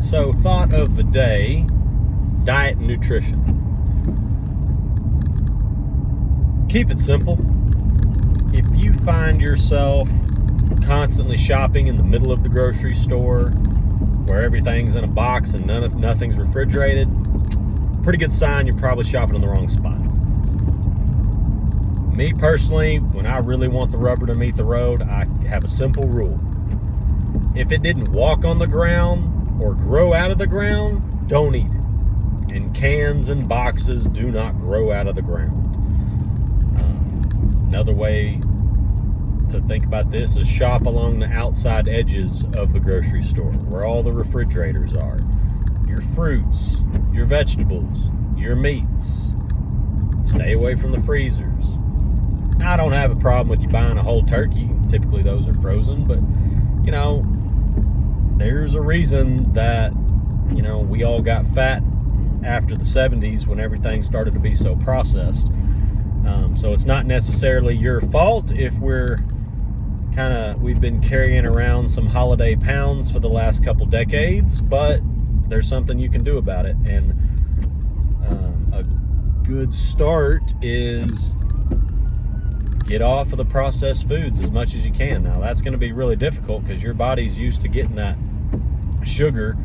right, so thought of the day, diet and nutrition. Keep it simple. If you find yourself constantly shopping in the middle of the grocery store where everything's in a box and nothing's refrigerated, pretty good sign you're probably shopping in the wrong spot. Me personally, when I really want the rubber to meet the road, I have a simple rule. If it didn't walk on the ground or grow out of the ground, don't eat it. And cans and boxes do not grow out of the ground. Another way to think about this is shop along the outside edges of the grocery store, where all the refrigerators are. Your fruits, your vegetables, your meats. Stay away from the freezers. I don't have a problem with you buying a whole turkey. Typically those are frozen, but there's a reason that, we all got fat after the 70s when everything started to be so processed. So it's not necessarily your fault if we've been carrying around some holiday pounds for the last couple decades, but there's something you can do about it. And a good start is get off of the processed foods as much as you can. Now that's going to be really difficult because your body's used to getting that sugar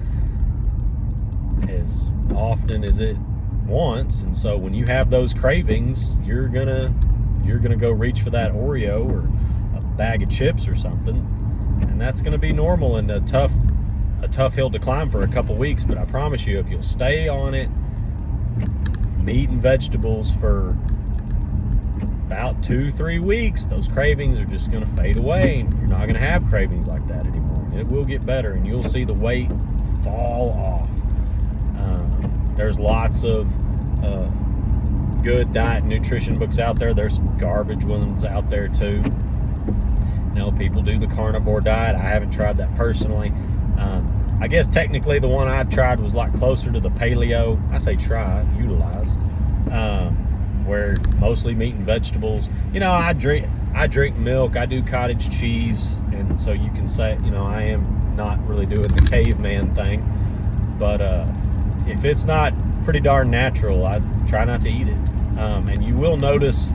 as often as it wants, and so when you have those cravings, you're gonna go reach for that Oreo or a bag of chips or something, and that's gonna be normal and a tough hill to climb for a couple weeks. But I promise you, if you'll stay on it, meat and vegetables for about 2-3 weeks, those cravings are just gonna fade away, and you're not gonna have cravings like that anymore. It will get better, and you'll see the weight fall off. There's lots of good diet and nutrition books out there. There's some garbage ones out there too. People do the carnivore diet. I haven't tried that personally. I guess technically the one I tried was like closer to the paleo. I say try, utilize, where mostly meat and vegetables. I drink milk. I do cottage cheese, and so you can say, I am not really doing the caveman thing, but if it's not pretty darn natural, I try not to eat it. And you will notice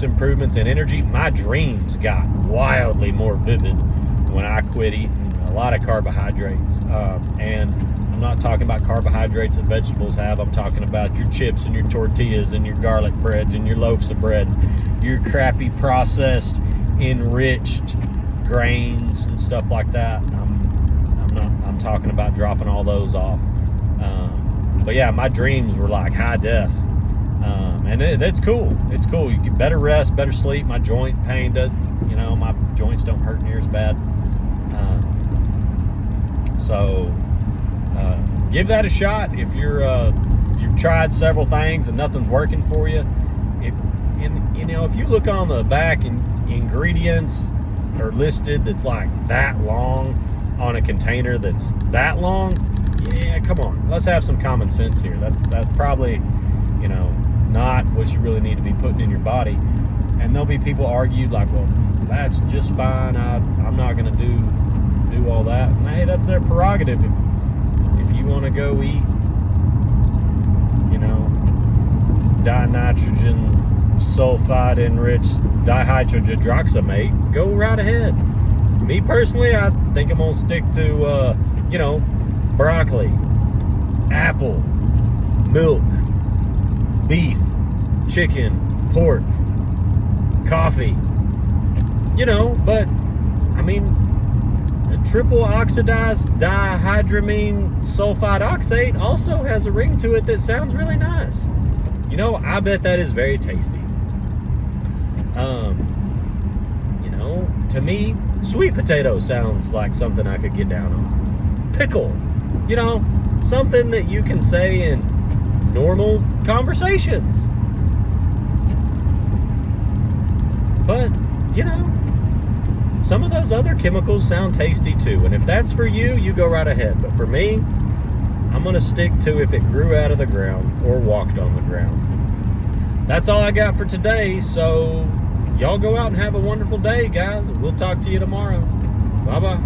improvements in energy. My dreams got wildly more vivid when I quit eating a lot of carbohydrates. And I'm not talking about carbohydrates that vegetables have. I'm talking about your chips and your tortillas and your garlic breads and your loaves of bread, your crappy processed, enriched grains and stuff like that. I'm talking about dropping all those off. But yeah, my dreams were like high def, and it's cool. It's cool. You get better rest, better sleep. My joint pain my joints don't hurt near as bad. So give that a shot. If you've tried several things and nothing's working for you, if you look on the back and ingredients are listed that's like that long on a container that's that long, yeah, come on, let's have some common sense here. That's probably not what you really need to be putting in your body. And there'll be people argue like, well, that's just fine, I'm not going to do all that. And hey, that's their prerogative. If you want to go eat dinitrogen sulfide enriched dihydrogenadroxamate, go right ahead. Me personally, I think I'm gonna stick to broccoli, apple, milk, beef, chicken, pork, coffee. But I mean, triple oxidized dihydramine sulfide oxate also has a ring to it that sounds really nice. I bet that is very tasty. To me, sweet potato sounds like something I could get down on. Pickle, something that you can say in normal conversations. But, some of those other chemicals sound tasty too. And if that's for you, you go right ahead. But for me, I'm going to stick to if it grew out of the ground or walked on the ground. That's all I got for today. So y'all go out and have a wonderful day, guys. We'll talk to you tomorrow. Bye-bye.